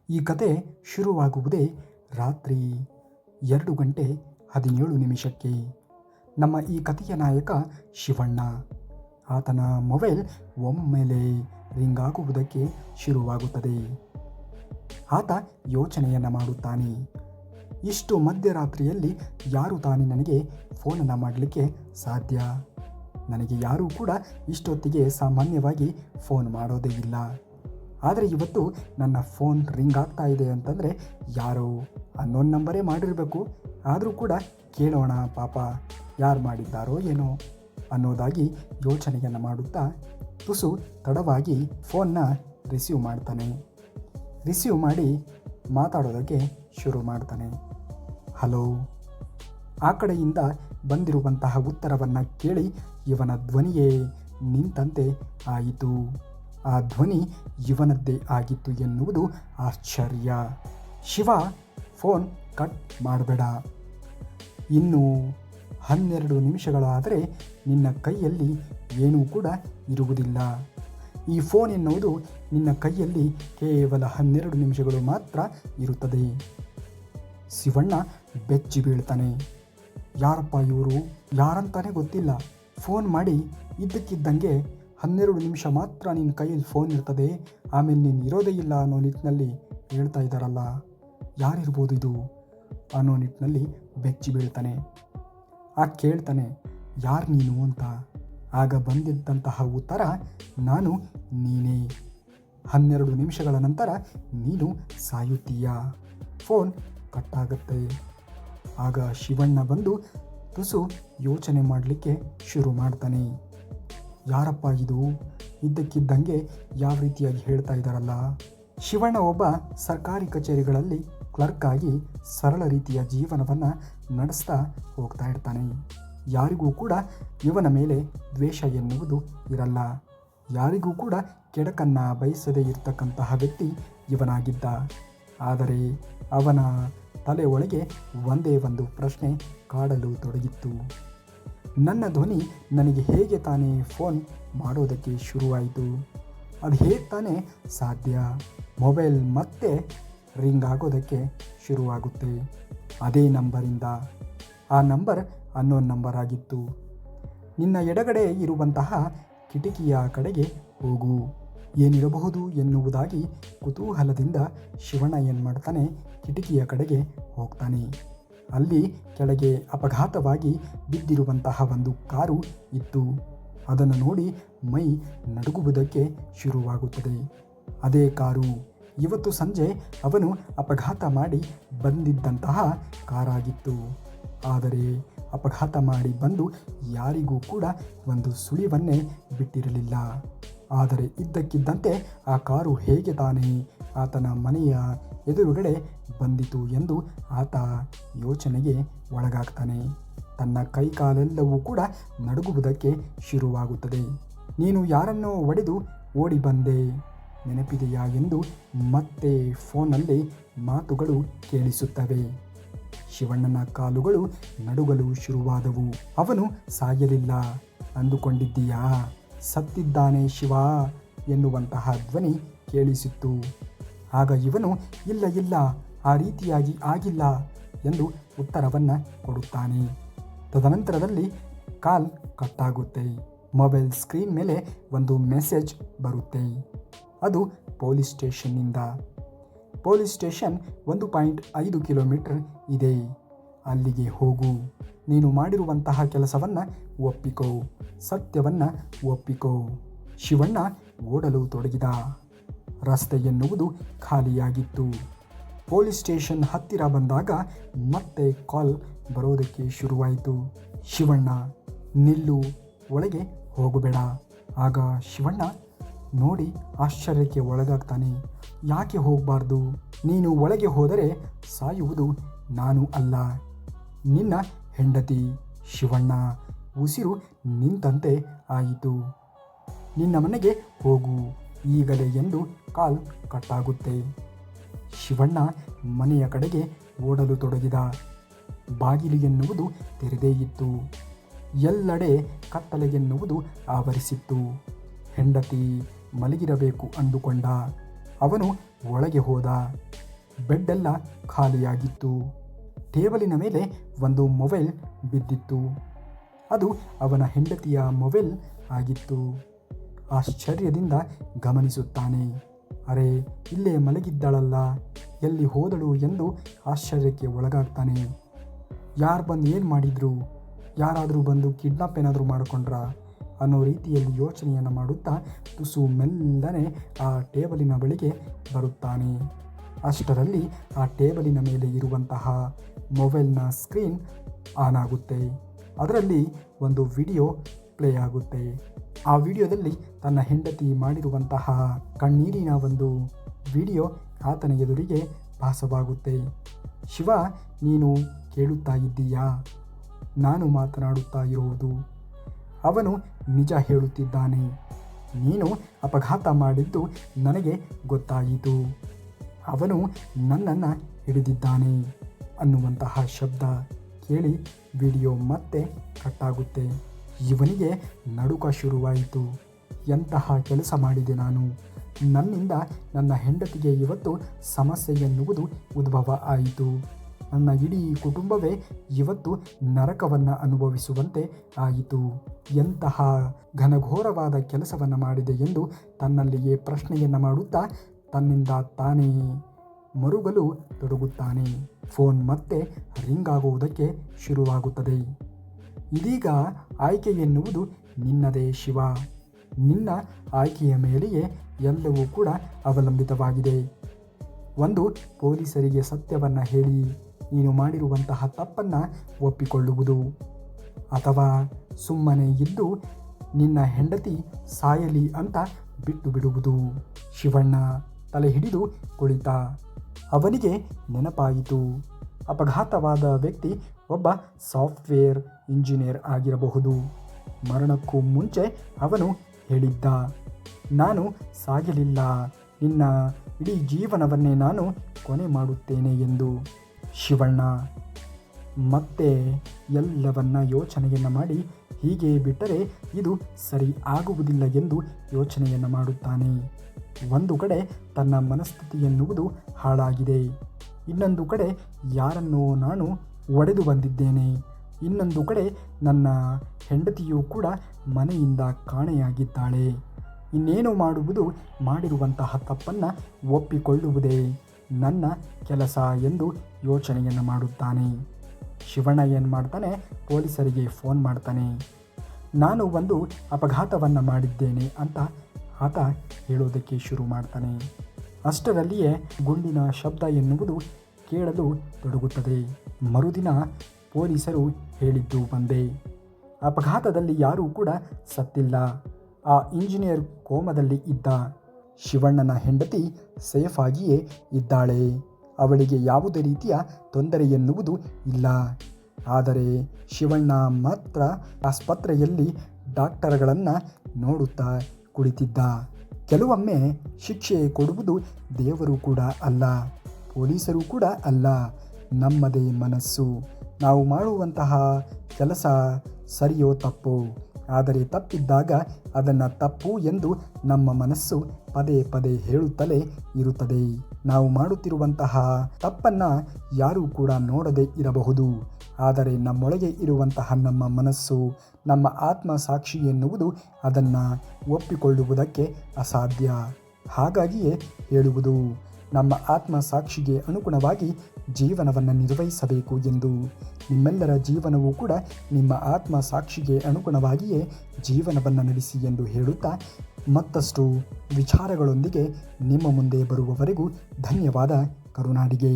ಈ ಕತೆ ಶುರುವಾಗುವುದೇ ರಾತ್ರಿ 2:17 ನಮ್ಮ ಈ ಕಥೆಯ ನಾಯಕ ಶಿವಣ್ಣ. ಆತನ ಮೊಬೈಲ್ ಒಮ್ಮೆಲೆ ರಿಂಗ್ ಆಗುವುದಕ್ಕೆ ಶುರುವಾಗುತ್ತದೆ. ಆತ ಯೋಚನೆಯನ್ನು ಮಾಡುತ್ತಾನೆ. ಇಷ್ಟು ಮಧ್ಯರಾತ್ರಿಯಲ್ಲಿ ಯಾರು ತಾನೇ ನನಗೆ ಫೋನನ್ನು ಮಾಡಲಿಕ್ಕೆ ಸಾಧ್ಯ? ನನಗೆ ಯಾರೂ ಕೂಡ ಇಷ್ಟೊತ್ತಿಗೆ ಸಾಮಾನ್ಯವಾಗಿ ಫೋನ್ ಮಾಡೋದೇ ಇಲ್ಲ. ಆದರೆ ಇವತ್ತು ನನ್ನ ಫೋನ್ ರಿಂಗ್ ಆಗ್ತಾ ಇದೆ ಅಂತಂದರೆ ಯಾರೋ ಅನ್ನೋನ್ ನಂಬರೇ ಮಾಡಿರಬೇಕು. ಆದರೂ ಕೂಡ ಕೇಳೋಣ ಪಾಪ, ಯಾರು ಮಾಡಿದ್ದಾರೋ ಏನೋ ಅನ್ನೋದಾಗಿ ಯೋಚನೆಯನ್ನು ಮಾಡುತ್ತಾ ತುಸು ತಡವಾಗಿ ಫೋನ್ನ ರಿಸೀವ್ ಮಾಡ್ತಾನೆ. ರಿಸೀವ್ ಮಾಡಿ ಮಾತಾಡೋದಕ್ಕೆ ಶುರು ಮಾಡ್ತಾನೆ. ಹಲೋ. ಆ ಕಡೆಯಿಂದ ಬಂದಿರುವಂತಹ ಉತ್ತರವನ್ನು ಕೇಳಿ ಇವನ ಧ್ವನಿಯೇ ನಿಂತಂತೆ ಆಯಿತು. ಆ ಧ್ವನಿ ಇವನದ್ದೇ ಆಗಿತ್ತು ಎನ್ನುವುದು ಆಶ್ಚರ್ಯ. ಶಿವ, ಫೋನ್ ಕಟ್ ಮಾಡಬೇಡ. ಇನ್ನೂ 12 ನಿಮಿಷಗಳಾದರೆ ನಿನ್ನ ಕೈಯಲ್ಲಿ ಏನೂ ಕೂಡ ಇರುವುದಿಲ್ಲ. ಈ ಫೋನ್ ಎನ್ನುವುದು ನಿನ್ನ ಕೈಯಲ್ಲಿ ಕೇವಲ 12 ನಿಮಿಷಗಳು ಮಾತ್ರ ಇರುತ್ತದೆ. ಶಿವಣ್ಣ ಬೆಚ್ಚಿ ಬೀಳ್ತಾನೆ. ಯಾರಪ್ಪ ಇವರು? ಯಾರಂತಾನೆ ಗೊತ್ತಿಲ್ಲ. ಫೋನ್ ಮಾಡಿ ಇದ್ದಕ್ಕಿದ್ದಂಗೆ 12 ನಿಮಿಷ ಮಾತ್ರ ನಿನ್ನ ಕೈಯಲ್ಲಿ ಫೋನ್ ಇರ್ತದೆ, ಆಮೇಲೆ ನೀನು ಇರೋದೇ ಇಲ್ಲ ಅನ್ನೋ ನಿಟ್ಟಿನಲ್ಲಿ ಹೇಳ್ತಾ ಇದ್ದಾರಲ್ಲ, ಯಾರಿರ್ಬೋದು ಇದು ಅನ್ನೋ ನಿಟ್ಟಿನಲ್ಲಿ ಬೆಚ್ಚಿ ಬೀಳ್ತಾನೆ. ಕೇಳ್ತಾನೆ, ಯಾರು ನೀನು ಅಂತ. ಆಗ ಬಂದಿದ್ದಂತಹ ಉತ್ತರ, ನಾನು ನೀನೇ. 12 ನಿಮಿಷಗಳ ನಂತರ ನೀನು ಸಾಯುತ್ತೀಯ. ಫೋನ್ ಕಟ್ಟಾಗತ್ತೆ. ಆಗ ಶಿವಣ್ಣ ಬಂದು ತುಸು ಯೋಚನೆ ಮಾಡಲಿಕ್ಕೆ ಶುರು ಮಾಡ್ತಾನೆ. ಯಾರಪ್ಪ ಇದು? ಇದ್ದಕ್ಕಿದ್ದಂಗೆ ಯಾವ ರೀತಿಯಾಗಿ ಹೇಳ್ತಾ ಇದ್ದಾರಲ್ಲ. ಶಿವಣ್ಣ ಒಬ್ಬ ಸರ್ಕಾರಿ ಕಚೇರಿಗಳಲ್ಲಿ ಕ್ಲರ್ಕ್ ಆಗಿ ಸರಳ ರೀತಿಯ ಜೀವನವನ್ನು ನಡೆಸ್ತಾ ಹೋಗ್ತಾ ಇರ್ತಾನೆ. ಯಾರಿಗೂ ಕೂಡ ಇವನ ಮೇಲೆ ದ್ವೇಷ ಎನ್ನುವುದು ಇರಲ್ಲ. ಯಾರಿಗೂ ಕೂಡ ಕೆಡಕನ್ನು ಬಯಸದೇ ಇರ್ತಕ್ಕಂತಹ ವ್ಯಕ್ತಿ ಇವನಾಗಿದ್ದ. ಆದರೆ ಅವನ ತಲೆ ಒಳಗೆ ಒಂದೇ ಒಂದು ಪ್ರಶ್ನೆ ಕಾಡಲು ತೊಡಗಿತ್ತು. ನನ್ನ ಧ್ವನಿ ನನಗೆ ಹೇಗೆ ತಾನೇ ಫೋನ್ ಮಾಡೋದಕ್ಕೆ ಶುರುವಾಯಿತು? ಅದು ಹೇಗೆ ತಾನೇ ಸಾಧ್ಯ? ಮೊಬೈಲ್ ಮತ್ತೆ ರಿಂಗ್ ಆಗೋದಕ್ಕೆ ಶುರುವಾಗುತ್ತೆ. ಅದೇ ನಂಬರಿಂದ. ಆ ನಂಬರ್ ಅನ್ನೋನ್ ನಂಬರ್ ಆಗಿತ್ತು. ನಿನ್ನ ಎಡಗಡೆ ಇರುವಂತಹ ಕಿಟಕಿಯ ಕಡೆಗೆ ಹೋಗು, ಏನಿರಬಹುದು ಎನ್ನುವುದಾಗಿ ಕುತೂಹಲದಿಂದ ಶಿವಣ್ಣ ಏನು ಮಾಡ್ತಾನೆ, ಕಿಟಕಿಯ ಕಡೆಗೆ ಹೋಗ್ತಾನೆ. ಅಲ್ಲಿ ಕೆಳಗೆ ಅಪಘಾತವಾಗಿ ಬಿದ್ದಿರುವಂತಹ ಒಂದು ಕಾರು ಇತ್ತು. ಅದನ್ನು ನೋಡಿ ಮೈ ನಡುಗುವುದಕ್ಕೆ ಶುರುವಾಗುತ್ತದೆ. ಅದೇ ಕಾರು ಇವತ್ತು ಸಂಜೆ ಅವನು ಅಪಘಾತ ಮಾಡಿ ಬಂದಿದ್ದಂತಹ ಕಾರಾಗಿತ್ತು. ಆದರೆ ಅಪಘಾತ ಮಾಡಿ ಬಂದು ಯಾರಿಗೂ ಕೂಡ ಒಂದು ಸುಳಿವನ್ನೇ ಬಿಟ್ಟಿರಲಿಲ್ಲ. ಆದರೆ ಇದ್ದಕ್ಕಿದ್ದಂತೆ ಆ ಕಾರು ಹೇಗೆ ತಾನೇ ಆತನ ಮನೆಯ ಎದುರುಗಡೆ ಬಂದಿತು ಎಂದು ಆತ ಯೋಚನೆಗೆ ಒಳಗಾಗ್ತಾನೆ. ತನ್ನ ಕೈಕಾಲೆಲ್ಲವೂ ಕೂಡ ನಡುಗುವುದಕ್ಕೆ ಶುರುವಾಗುತ್ತದೆ. ನೀನು ಯಾರನ್ನೋ ಹೊಡೆದು ಓಡಿ ಬಂದೆ, ನೆನಪಿದೆಯಾ ಎಂದು ಮತ್ತೆ ಫೋನಲ್ಲಿ ಮಾತುಗಳು ಕೇಳಿಸುತ್ತವೆ. ಶಿವಣ್ಣನ ಕಾಲುಗಳು ನಡುಗಲು ಶುರುವಾದವು. ಅವನು ಸಾಯಲಿಲ್ಲ ಅಂದುಕೊಂಡಿದ್ದೀಯಾ? ಸತ್ತಿದ್ದಾನೆ ಶಿವ ಎನ್ನುವಂತಹ ಧ್ವನಿ ಕೇಳಿಸಿತ್ತು. ಆಗ ಇವನು ಇಲ್ಲ, ಆ ರೀತಿಯಾಗಿ ಆಗಿಲ್ಲ ಎಂದು ಉತ್ತರವನ್ನು ಕೊಡುತ್ತಾನೆ. ತದನಂತರದಲ್ಲಿ ಕಾಲ್ ಕಟ್ಟಾಗುತ್ತೆ. ಮೊಬೈಲ್ ಸ್ಕ್ರೀನ್ ಮೇಲೆ ಒಂದು ಮೆಸೇಜ್ ಬರುತ್ತೆ. ಅದು ಪೊಲೀಸ್ ಸ್ಟೇಷನ್ನಿಂದ. ಪೊಲೀಸ್ ಸ್ಟೇಷನ್ 1.5 ಕಿಲೋಮೀಟರ್ ಇದೆ. ಅಲ್ಲಿಗೆ ಹೋಗು. ನೀನು ಮಾಡಿರುವಂತಹ ಕೆಲಸವನ್ನು ಒಪ್ಪಿಕೋ, ಸತ್ಯವನ್ನು ಒಪ್ಪಿಕೋ. ಶಿವಣ್ಣ ಓಡಲು ತೊಡಗಿದ. ರಸ್ತೆ ಎನ್ನುವುದು ಖಾಲಿಯಾಗಿತ್ತು. ಪೊಲೀಸ್ ಸ್ಟೇಷನ್ ಹತ್ತಿರ ಬಂದಾಗ ಮತ್ತೆ ಕಾಲ್ ಬರೋದಕ್ಕೆ ಶುರುವಾಯಿತು. ಶಿವಣ್ಣ, ನಿಲ್ಲು, ಒಳಗೆ ಹೋಗಬೇಡ. ಆಗ ಶಿವಣ್ಣ ನೋಡಿ ಆಶ್ಚರ್ಯಕ್ಕೆ ಒಳಗಾಗ್ತಾನೆ. ಯಾಕೆ ಹೋಗಬಾರ್ದು? ನೀನು ಒಳಗೆ ಹೋದರೆ ಸಾಯುವುದು ನಾನು ಅಲ್ಲ, ನಿನ್ನ ಹೆಂಡತಿ. ಶಿವಣ್ಣ ಉಸಿರು ನಿಂತಂತೆ ಆಯಿತು. ನಿನ್ನ ಮನೆಗೆ ಹೋಗು ಈಗಲೇ ಎಂದು ಕಾಲ್ ಕಟ್ಟಾಗುತ್ತೆ. ಶಿವಣ್ಣ ಮನೆಯ ಕಡೆಗೆ ಓಡಲು ತೊಡಗಿದ. ಬಾಗಿಲು ಎನ್ನುವುದು ತೆರೆದೇ ಇತ್ತು. ಎಲ್ಲೆಡೆ ಕತ್ತಲೆ ಎನ್ನುವುದು ಆವರಿಸಿತ್ತು. ಹೆಂಡತಿ ಮಲಗಿರಬೇಕು ಅಂದುಕೊಂಡ. ಅವನು ಒಳಗೆ ಹೋದ. ಬೆಡ್ಡೆಲ್ಲ ಖಾಲಿಯಾಗಿತ್ತು. ಟೇಬಲಿನ ಮೇಲೆ ಒಂದು ಮೊಬೈಲ್ ಬಿದ್ದಿತ್ತು. ಅದು ಅವನ ಹೆಂಡತಿಯ ಮೊಬೈಲ್ ಆಗಿತ್ತು. ಆಶ್ಚರ್ಯದಿಂದ ಗಮನಿಸುತ್ತಾನೆ. ಅರೆ, ಇಲ್ಲೇ ಮಲಗಿದ್ದಳಲ್ಲ, ಎಲ್ಲಿ ಹೋದಳು ಎಂದು ಆಶ್ಚರ್ಯಕ್ಕೆ ಒಳಗಾಗ್ತಾನೆ. ಯಾರು ಬಂದು ಏನು ಮಾಡಿದ್ರು? ಯಾರಾದರೂ ಬಂದು ಕಿಡ್ನಾಪ್ ಏನಾದರೂ ಮಾಡಿಕೊಂಡ್ರಾ ಅನ್ನೋ ರೀತಿಯಲ್ಲಿ ಯೋಚನೆಯನ್ನು ಮಾಡುತ್ತಾ ತುಸು ಮೆಲ್ಲನೆ ಆ ಟೇಬಲಿನ ಬಳಿಗೆ ಬರುತ್ತಾನೆ. ಅಷ್ಟರಲ್ಲಿ ಆ ಟೇಬಲಿನ ಮೇಲೆ ಇರುವಂತಹ ಮೊಬೈಲ್ನ ಸ್ಕ್ರೀನ್ ಆನ್ ಆಗುತ್ತೆ. ಅದರಲ್ಲಿ ಒಂದು ವಿಡಿಯೋ ಪ್ಲೇ ಆಗುತ್ತೆ. ಆ ವಿಡಿಯೋದಲ್ಲಿ ತನ್ನ ಹೆಂಡತಿ ಮಾಡಿರುವಂತಹ ಕಣ್ಣೀರಿನ ಒಂದು ವಿಡಿಯೋ ಆತನ ಎದುರಿಗೆ ಭಾಸವಾಗುತ್ತೆ. ಶಿವ, ನೀನು ಕೇಳುತ್ತಾ ಇದ್ದೀಯಾ? ನಾನು ಮಾತನಾಡುತ್ತಾ ಇರುವುದು. ಅವನು ನಿಜ ಹೇಳುತ್ತಿದ್ದಾನೆ. ನೀನು ಅಪಘಾತ ಮಾಡಿದ್ದು ನನಗೆ ಗೊತ್ತಾಯಿತು. ಅವನು ನನ್ನನ್ನು ಹಿಡಿದಿದ್ದಾನೆ ಅನ್ನುವಂತಹ ಶಬ್ದ ಕೇಳಿ ವಿಡಿಯೋ ಮತ್ತೆ ಕಟ್ಟಾಗುತ್ತೆ. ಇವನಿಗೆ ನಡುಕ ಶುರುವಾಯಿತು. ಎಂತಹ ಕೆಲಸ ಮಾಡಿದೆ ನಾನು? ನನ್ನಿಂದ ನನ್ನ ಹೆಂಡತಿಗೆ ಇವತ್ತು ಸಮಸ್ಯೆ ಎನ್ನುವುದು ಉದ್ಭವ ಆಯಿತು. ನನ್ನ ಇಡೀ ಕುಟುಂಬವೇ ಇವತ್ತು ನರಕವನ್ನು ಅನುಭವಿಸುವಂತೆ ಆಯಿತು. ಎಂತಹ ಘನಘೋರವಾದ ಕೆಲಸವನ್ನು ಮಾಡಿದೆ ಎಂದು ತನ್ನಲ್ಲಿಯೇ ಪ್ರಶ್ನೆಯನ್ನು ಮಾಡುತ್ತಾ ತನ್ನಿಂದ ತಾನೇ ಮರುಗಲು ತೊಡಗುತ್ತಾನೆ. ಫೋನ್ ಮತ್ತೆ ರಿಂಗ್ ಆಗುವುದಕ್ಕೆ ಶುರುವಾಗುತ್ತದೆ. ಇದೀಗ ಆಯ್ಕೆ ಎನ್ನುವುದು ನಿನ್ನದೇ ಶಿವ. ನಿನ್ನ ಆಯ್ಕೆಯ ಮೇಲೆಯೇ ಎಲ್ಲವೂ ಕೂಡ ಅವಲಂಬಿತವಾಗಿದೆ. ಒಂದು, ಪೊಲೀಸರಿಗೆ ಸತ್ಯವನ್ನು ಹೇಳಿ ನೀನು ಮಾಡಿರುವಂತಹ ತಪ್ಪನ್ನು ಒಪ್ಪಿಕೊಳ್ಳುವುದು, ಅಥವಾ ಸುಮ್ಮನೆ ಇದ್ದು ನಿನ್ನ ಹೆಂಡತಿ ಸಾಯಲಿ ಅಂತ ಬಿಟ್ಟು ಬಿಡುವುದು. ಶಿವಣ್ಣ ತಲೆ ಹಿಡಿದು ಕುಳಿತ. ಅವನಿಗೆ ನೆನಪಾಯಿತು, ಅಪಘಾತವಾದ ವ್ಯಕ್ತಿ ಒಬ್ಬ ಸಾಫ್ಟ್ವೇರ್ ಇಂಜಿನಿಯರ್ ಆಗಿರಬಹುದು. ಮರಣಕ್ಕೂ ಮುಂಚೆ ಅವನು ಹೇಳಿದ್ದ, ನಾನು ಸಾಗಲಿಲ್ಲ, ನಿನ್ನ ಇಡೀ ಜೀವನವನ್ನೇ ನಾನು ಕೊನೆ ಮಾಡುತ್ತೇನೆ ಎಂದು. ಶಿವಣ್ಣ ಮತ್ತೆ ಎಲ್ಲವನ್ನ ಯೋಚನೆಯನ್ನು ಮಾಡಿ ಹೀಗೆ ಬಿಟ್ಟರೆ ಇದು ಸರಿ ಆಗುವುದಿಲ್ಲ ಎಂದು ಯೋಚನೆಯನ್ನು ಮಾಡುತ್ತಾನೆ. ಒಂದು ಕಡೆ ತನ್ನ ಮನಸ್ಥಿತಿ ಎನ್ನುವುದು ಹಾಳಾಗಿದೆ. ಇನ್ನೊಂದು ಕಡೆ ಯಾರನ್ನೋ ನಾನು ಒಡೆದು ಬಂದಿದ್ದೇನೆ. ಇನ್ನೊಂದು ಕಡೆ ನನ್ನ ಹೆಂಡತಿಯೂ ಕೂಡ ಮನೆಯಿಂದ ಕಾಣೆಯಾಗಿದ್ದಾಳೆ. ಇನ್ನೇನು ಮಾಡುವುದು? ಮಾಡಿರುವಂತಹ ತಪ್ಪನ್ನು ಒಪ್ಪಿಕೊಳ್ಳುವುದೇ ನನ್ನ ಕೆಲಸ ಎಂದು ಯೋಚನೆಯನ್ನು ಮಾಡುತ್ತಾನೆ. ಶಿವಣ್ಣ ಏನು ಮಾಡ್ತಾನೆ, ಪೊಲೀಸರಿಗೆ ಫೋನ್ ಮಾಡ್ತಾನೆ. ನಾನು ಒಂದು ಅಪಘಾತವನ್ನು ಮಾಡಿದ್ದೇನೆ ಅಂತ ಆತ ಹೇಳೋದಕ್ಕೆ ಶುರು ಮಾಡ್ತಾನೆ. ಅಷ್ಟರಲ್ಲಿಯೇ ಗುಂಡಿನ ಶಬ್ದ ಎನ್ನುವುದು ಕೇಳಲು ತೊಡಗುತ್ತದೆ. ಮರುದಿನ ಪೊಲೀಸರು ಹೇಳಿದ್ದು ಬಂದೆ, ಅಪಘಾತದಲ್ಲಿ ಯಾರೂ ಕೂಡ ಸತ್ತಿಲ್ಲ. ಆ ಇಂಜಿನಿಯರ್ ಕೋಮದಲ್ಲಿ ಇದ್ದ. ಶಿವಣ್ಣನ ಹೆಂಡತಿ ಸೇಫ್ ಆಗಿಯೇ ಇದ್ದಾಳೆ. ಅವಳಿಗೆ ಯಾವುದೇ ರೀತಿಯ ತೊಂದರೆ ಎನ್ನುವುದು ಇಲ್ಲ. ಆದರೆ ಶಿವಣ್ಣ ಮಾತ್ರ ಆಸ್ಪತ್ರೆಯಲ್ಲಿ ಡಾಕ್ಟರ್ಗಳನ್ನು ನೋಡುತ್ತಾ ಕುಳಿತಿದ್ದ. ಕೆಲವೊಮ್ಮೆ ಶಿಕ್ಷೆ ಕೊಡುವುದು ದೇವರು ಕೂಡ ಅಲ್ಲ, ಪೊಲೀಸರು ಕೂಡ ಅಲ್ಲ, ನಮ್ಮದೇ ಮನಸ್ಸು. ನಾವು ಮಾಡುವಂತಹ ಕೆಲಸ ಸರಿಯೋ ತಪ್ಪೋ, ಆದರೆ ತಪ್ಪಿದ್ದಾಗ ಅದನ್ನು ತಪ್ಪು ಎಂದು ನಮ್ಮ ಮನಸ್ಸು ಪದೇ ಪದೇ ಹೇಳುತ್ತಲೇ ಇರುತ್ತದೆ. ನಾವು ಮಾಡುತ್ತಿರುವಂತಹ ತಪ್ಪನ್ನು ಯಾರೂ ಕೂಡ ನೋಡದೇ ಇರಬಹುದು, ಆದರೆ ನಮ್ಮೊಳಗೆ ಇರುವಂತಹ ನಮ್ಮ ಮನಸ್ಸು, ನಮ್ಮ ಆತ್ಮ ಸಾಕ್ಷಿ ಎನ್ನುವುದು ಅದನ್ನು ಒಪ್ಪಿಕೊಳ್ಳುವುದಕ್ಕೆ ಅಸಾಧ್ಯ. ಹಾಗಾಗಿಯೇ ಹೇಳುವುದು, ನಮ್ಮ ಆತ್ಮ ಸಾಕ್ಷಿಗೆ ಅನುಗುಣವಾಗಿ ಜೀವನವನ್ನು ನಿರ್ವಹಿಸಬೇಕು ಎಂದು. ನಿಮ್ಮೆಲ್ಲರ ಜೀವನವೂ ಕೂಡ ನಿಮ್ಮ ಆತ್ಮ ಸಾಕ್ಷಿಗೆ ಅನುಗುಣವಾಗಿಯೇ ಜೀವನವನ್ನು ನಡೆಸಿ ಎಂದು ಹೇಳುತ್ತಾ ಮತ್ತಷ್ಟು ವಿಚಾರಗಳೊಂದಿಗೆ ನಿಮ್ಮ ಮುಂದೆ ಬರುವವರೆಗೂ ಧನ್ಯವಾದ. ಕರುನಾಡಿಗೆ.